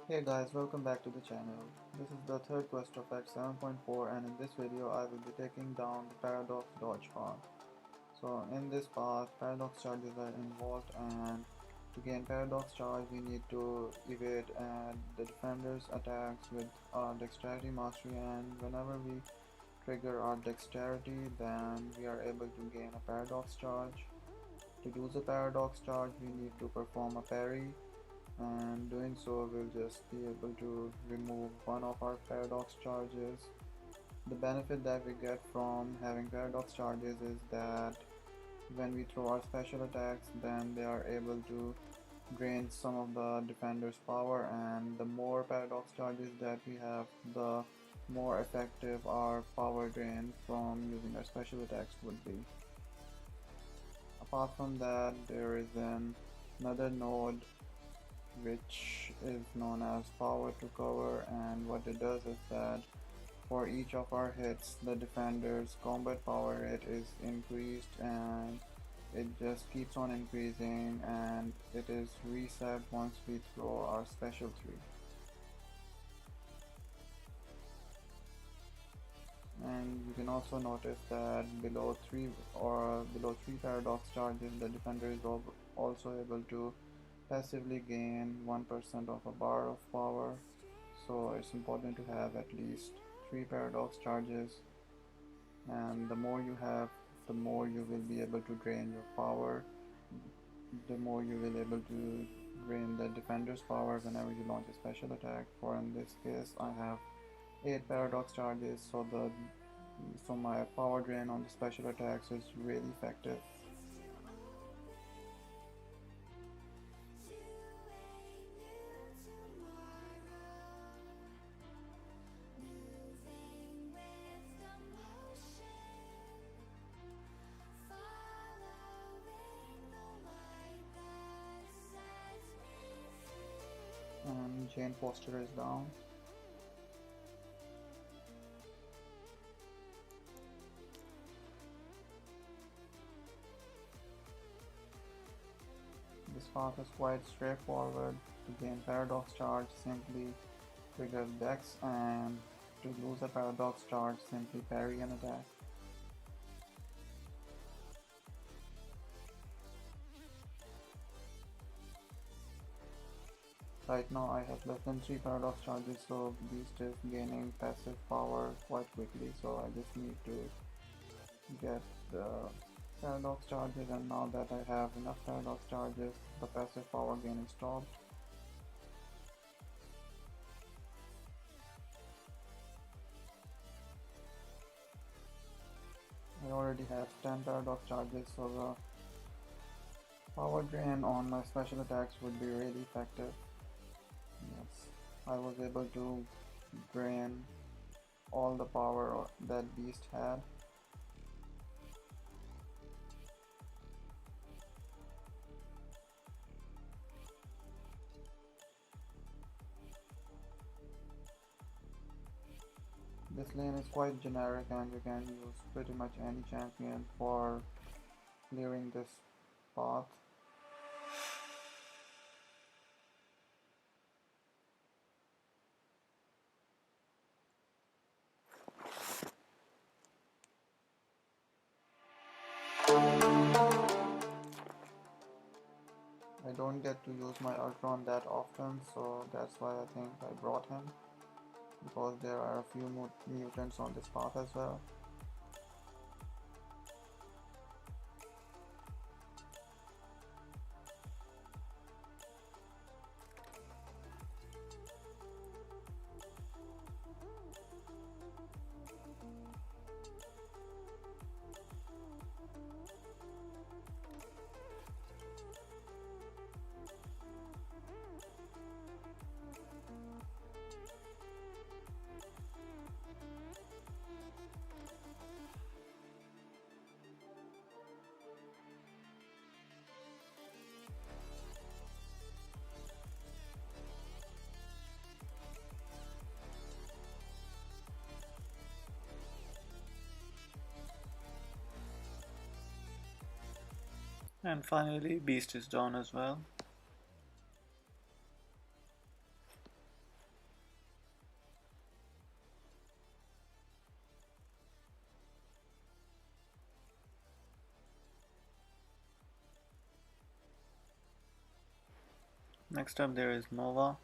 Hey guys, welcome back to the channel. This is the third quest of Act 7.4 and in this video I will be taking down the Paradox Dodge path. So in this path, Paradox charges are involved and to gain Paradox charge we need to evade the defender's attacks with our Dexterity Mastery, and whenever we trigger our Dexterity then we are able to gain a Paradox charge. To use a Paradox charge we need to perform a parry, and doing so we'll just be able to remove one of our paradox charges. The benefit that we get from having paradox charges is that when we throw our special attacks then they are able to drain some of the defender's power, and the more paradox charges that we have, the more effective our power drain from using our special attacks would be. Apart from that, there is another node which is known as power to cover, and what it does is that for each of our hits the defender's combat power rate is increased, and it just keeps on increasing and it is reset once we throw our special 3. And you can also notice that below 3 paradox charges the defender is also able to passively gain 1% of a bar of power, so it's important to have at least 3 paradox charges, and the more you have the more you will be able to drain your power, the more you will be able to drain the defender's power whenever you launch a special attack. For in this case I have 8 paradox charges, so my power drain on the special attacks is really effective. And Jane Foster is down. This path is quite straightforward. To gain paradox charge simply trigger Dex, and to lose a paradox charge simply parry an attack. Right now I have less than 3 paradox charges, so Beast is gaining passive power quite quickly, so I just need to get the paradox charges, and now that I have enough paradox charges the passive power gain is stopped. I already have 10 paradox charges, so the power drain on my special attacks would be really effective. Yes, I was able to drain all the power that Beast had. This lane is quite generic and you can use pretty much any champion for clearing this path. I don't get to use my Ultron that often, so that's why I think I brought him, because there are a few mutants on this path as well. And finally Beast is down as well. Next up there is Nova.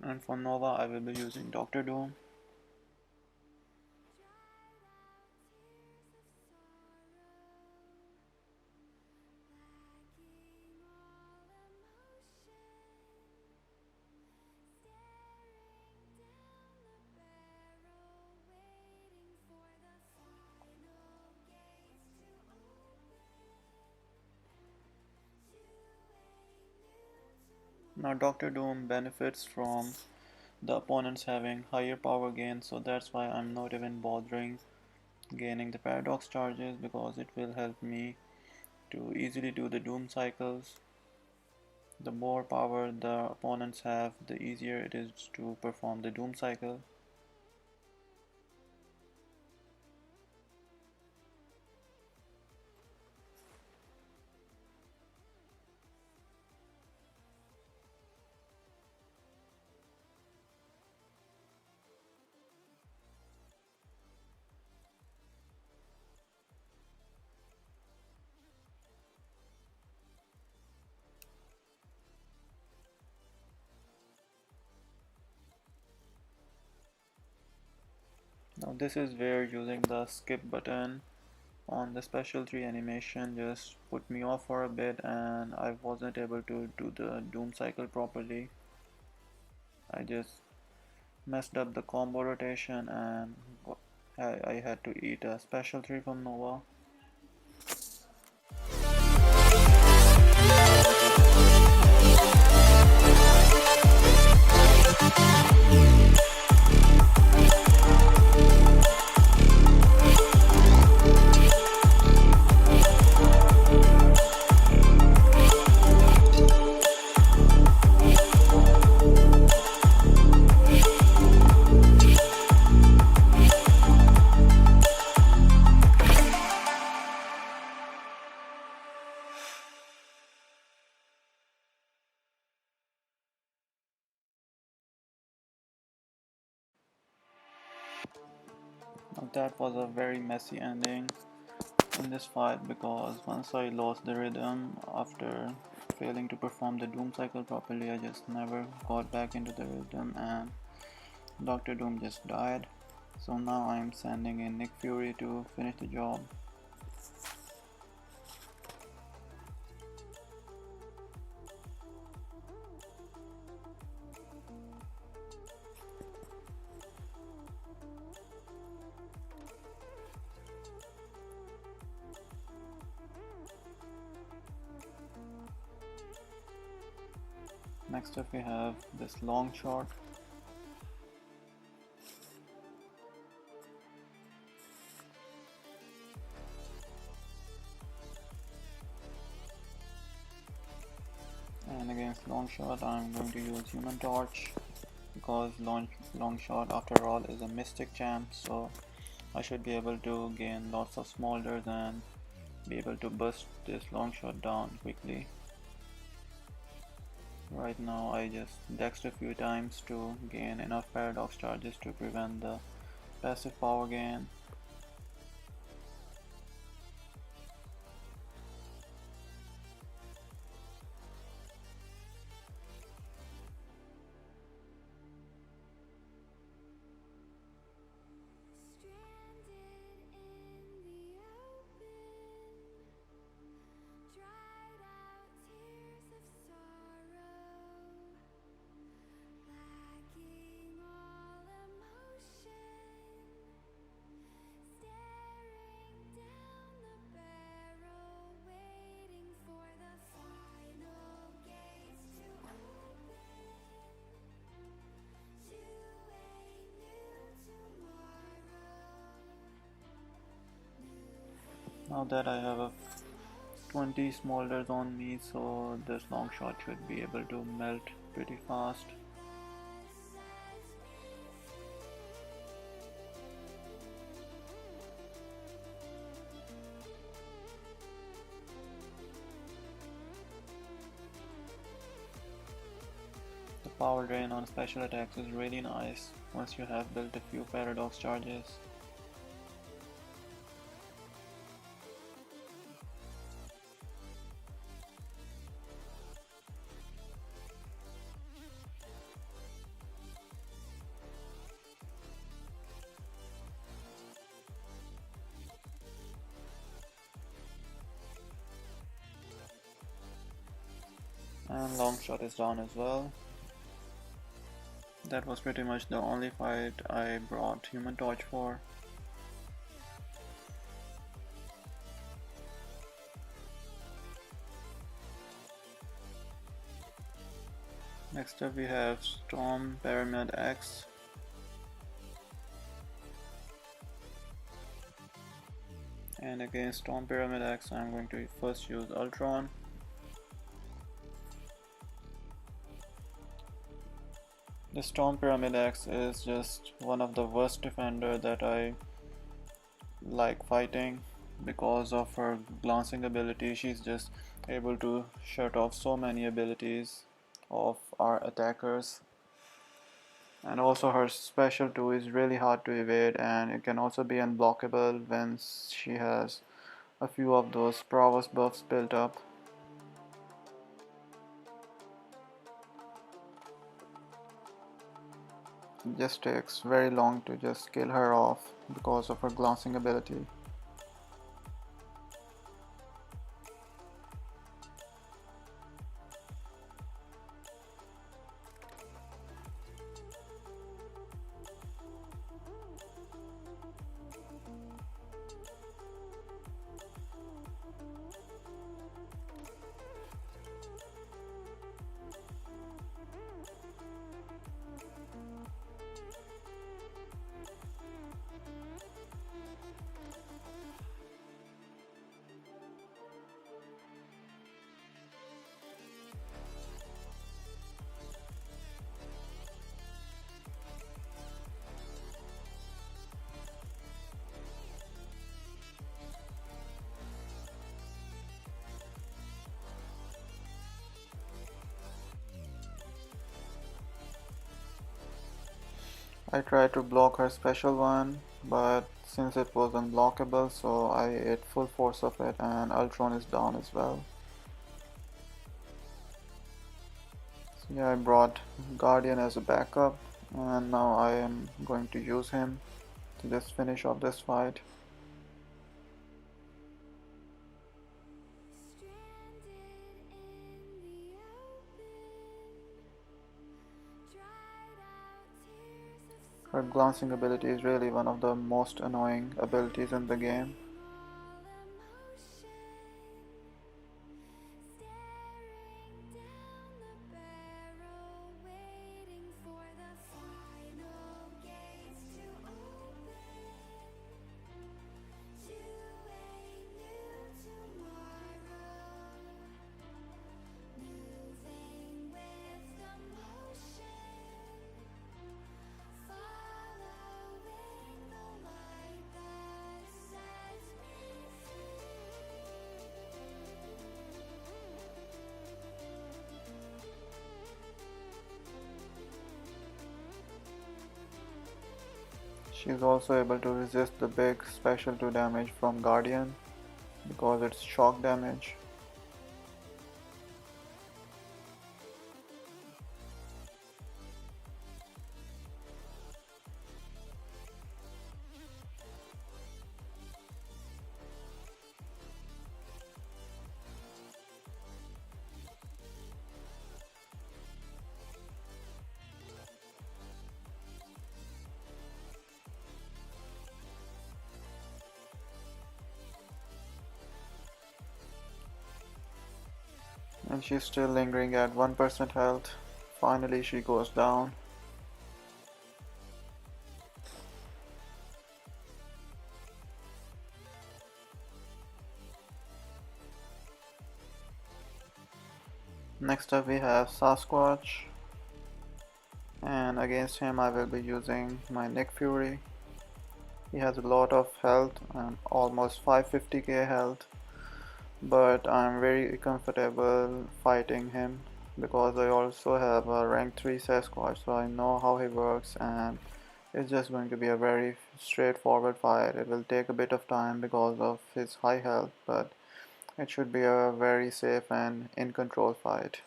And for Nova I will be using Dr. Doom. Now Dr. Doom benefits from the opponents having higher power gain, so that's why I'm not even bothering gaining the paradox charges, because it will help me to easily do the doom cycles. The more power the opponents have, the easier it is to perform the doom cycle. Now this is where using the skip button on the special 3 animation just put me off for a bit, and I wasn't able to do the doom cycle properly. I just messed up the combo rotation and I had to eat a special 3 from Nova. Now that was a very messy ending in this fight, because once I lost the rhythm after failing to perform the doom cycle properly, I just never got back into the rhythm and Dr. Doom just died. So now I am sending in Nick Fury to finish the job. Next up we have this long shot. And against long shot I'm going to use Human Torch, because long shot after all is a mystic champ, so I should be able to gain lots of smolders and be able to bust this long shot down quickly. Right now I just dexed a few times to gain enough paradox charges to prevent the passive power gain. Now that I have a 20 smolders on me, so this long shot should be able to melt pretty fast. The power drain on special attacks is really nice. once you have built a few paradox charges. And long shot is down as well. That was pretty much the only fight I brought Human Torch for. Next up we have Storm Pyramid X. And against Storm Pyramid X I'm going to first use Ultron. The Storm Pyramid X is just one of the worst defender that I like fighting because of her glancing ability. She's just able to shut off so many abilities of our attackers, and also her special 2 is really hard to evade, and it can also be unblockable when she has a few of those prowess buffs built up. It just takes very long to just kill her off because of her glancing ability. I tried to block her special 1, but since it was unblockable, so I ate full force of it, and Ultron is down as well. So yeah, I brought Guardian as a backup, and now I am going to use him to just finish off this fight. Her glancing ability is really one of the most annoying abilities in the game. She is also able to resist the big special 2 damage from Guardian because it's shock damage. And she's still lingering at 1% health. Finally she goes down. Next up we have Sasquatch, and against him I will be using my Nick Fury. He has a lot of health and almost 550k health, but I'm very comfortable fighting him because I also have a rank 3 Sasquatch, so I know how he works and It's just going to be a very straightforward fight. It will take a bit of time because of his high health, but it should be a very safe and in control fight.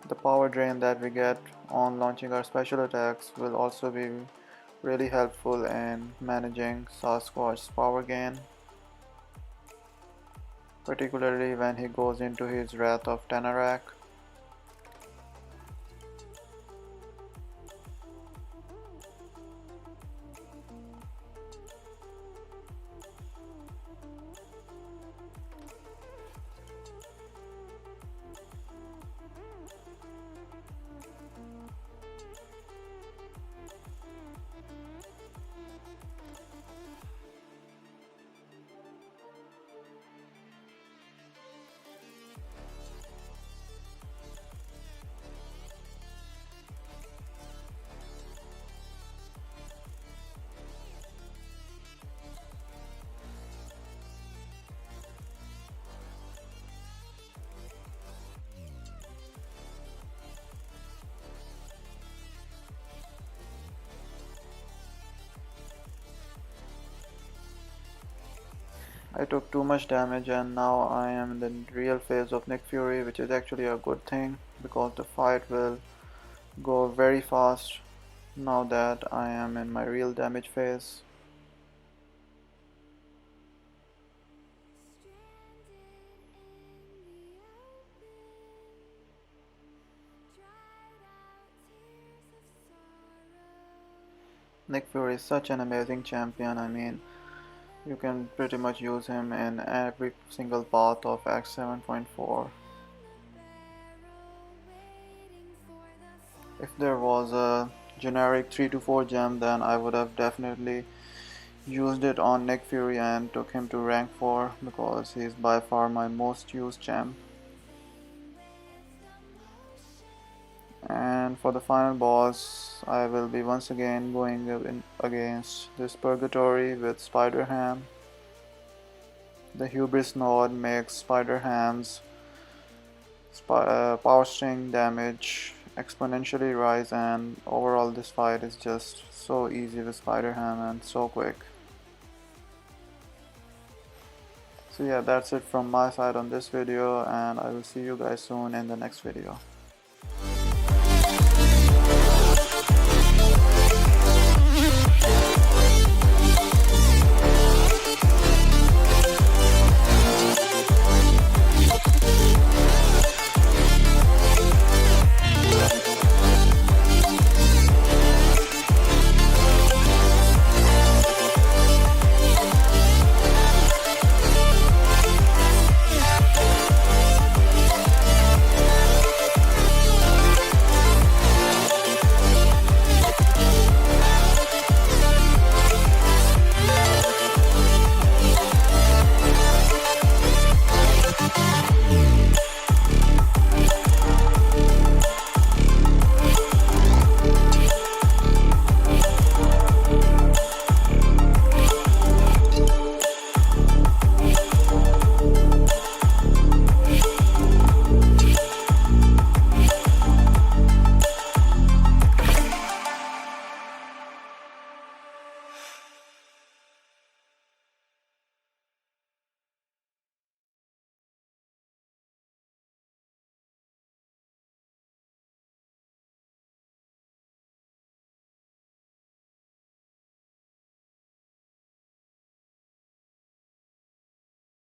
The power drain that we get on launching our special attacks will also be really helpful in managing Sasquatch's power gain, particularly when he goes into his Wrath of Tanarak. I took too much damage and now I am in the real phase of Nick Fury, which is actually a good thing because the fight will go very fast now that I am in my real damage phase. Nick Fury is such an amazing champion. I mean, you can pretty much use him in every single path of Act 7.4. If there was a generic 3 to 4 gem, then I would have definitely used it on Nick Fury and took him to rank 4 because he is by far my most used gem. And for the final boss, I will be once again going against this Purgatory with Spider Ham. The Hubris Node makes Spider Ham's power string damage exponentially rise, and overall this fight is just so easy with Spider Ham and so quick. So yeah, that's it from my side on this video, and I will see you guys soon in the next video.